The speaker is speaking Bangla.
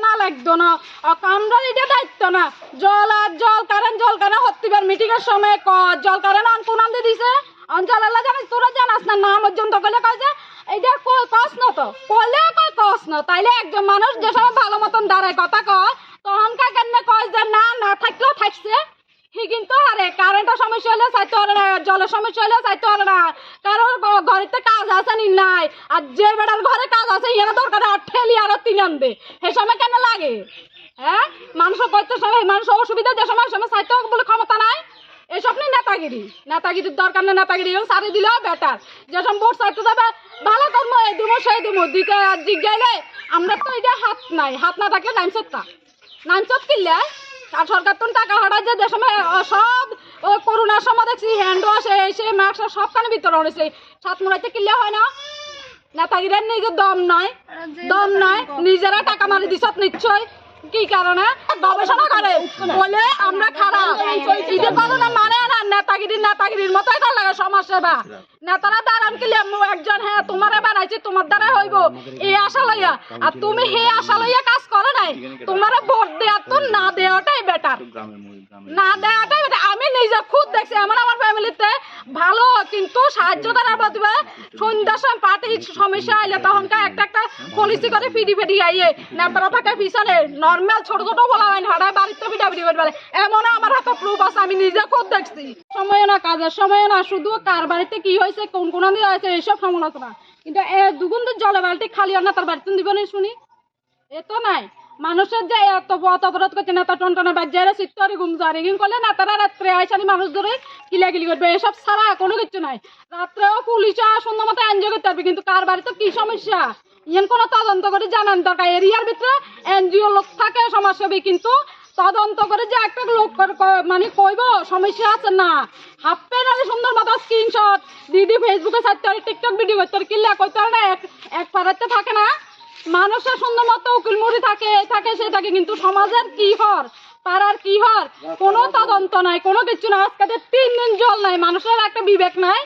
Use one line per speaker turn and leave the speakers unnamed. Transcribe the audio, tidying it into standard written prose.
না লাগতো না আমরা এটা দায়িত্ব না জল আর জল কারেন্ট হত্তিবার মিটিং এর সময় জল কারেন্ট কোন আনতে দিছে অঞ্চল আল্লাহ জানিস তোরা জানাস না নাম পর্যন্ত কইলে কয় যে এইটা কস না তো কইলে কয় কস না তাইলে একজন মানুষ যে সময় ভালো মতন দাঁড়ায় কথা কয় তখন কেন কয় যে না থাকলেও থাকছে হি কিন্তু আরে কারেন্টের সমস্যা হলে চাইতে পারে না জলের সমস্যা হলে চাইতে পারে না কারণ ঘরেতে কাজ আছে নি নাই আর যে বেটার ঘরে কাজ আছে এর দরকার আর ঠেলি আরো তিন আনবে সে সময় কেন লাগে হ্যাঁ মানুষের করতে সময় মানুষের অসুবিধা যে সময় চাইতে হবে বলে ক্ষমতা নাই এসব নিয়ে নেতাগিরির দরকার নেই নেতাগিরি সারি দিলেও বেটার যেসব ভোট চাইতে যাবে ভালো কর্ম এই দিব সেই দিব দিকে আর জিজ্ঞাইলে আমরা তো এটা হাত না থাকলে নাইমসত কিনলে আর সরকার তো টাকা হঠাৎ যে সময় সব করোনার সময় দেখছি হ্যান্ড ওয়াশ এসে মাস্ক সবখানে বিতরণ হয়েছে সাত মুড়াইতে কিনলে হয় না নেতাগিরের নিজের দম নয় নিজেরা টাকা মারি দিছত নিশ্চয় কি কারণে গবেষণা করে বলে আমরা খারাপ ঈদের ঘটনা মানে না নেতাগিরির মতোই তার লাগে সমাজ সেবা নেতারা দাঁড়ান কিলে একজন হ্যাঁ তোমারে বানাইছি তোমার দ্বারা হইব এই আশা লইয়া আর তুমি হে আশা লইয়া কাজ করে নাই তোমার ভোট দেওয়া তো না দেওয়াটাই বেটার আমি নিজে খুদ দেখছি আমার ফ্যামিলিতে ভালো কিন্তু সাহায্য দ্বারা বলতে সন্ধ্যার সময় পার্টি সমস্যা আইলে তখনকার একটা পলিসি করে ফিডি আইয়ে নেতারা থাকে পিছনে নর্মাল ছোট বলা হয় হাড়ায় বাড়িতে ফিডাফিডি করে বলে এমন আমার হাতে প্রুফ আছে আমি নিজে খুদ দেখছি সময় না কাজের সময় না শুধু কার বাড়িতে কি হয়েছে কোন দিন হয়েছে এইসব সমালোচনা কিন্তু দুগুণ জলে বাড়িতে খালি আর না তার বাড়িতে দিব না শুনি এ তো নাই মানুষের যে এত অপরাধ করছে নেতা টনটনে বাজারে চিত্তরি গুমজারি কিন্তু করলে নেতারা রাত্রে আইসানি মানুষ ধরে কিলাকিলি করবে এসব ছাড়া কোনো কিছু নাই রাত্রেও পুলিশ সুন্দর মতো এনজয় করতে পারবে কিন্তু কার বাড়িতে কি সমস্যা ইয়ান কোনো তদন্ত করে জানান দরকার এরিয়ার ভিতরে এনজিও লোক থাকে সমাজসেবী কিন্তু তদন্ত করে যে একটা লোক মানে কইব সমস্যা আছে না হাফ প্যান্ট আর সুন্দর মতো স্ক্রিনশট দিদি ফেসবুকে ছাড়তে পারে টিকটক ভিডিও করতে পারে কিল্লা করতে পারে না এক পাড়াতে থাকে না মানুষের সুন্দর মতো উকিল মুড়ি থাকে সে থাকে কিন্তু সমাজের কি হর পাড়ার কি হর কোনো তদন্ত নাই কোনো কিছু না আজকে 3 দিন জল নাই মানুষের একটা বিবেক নাই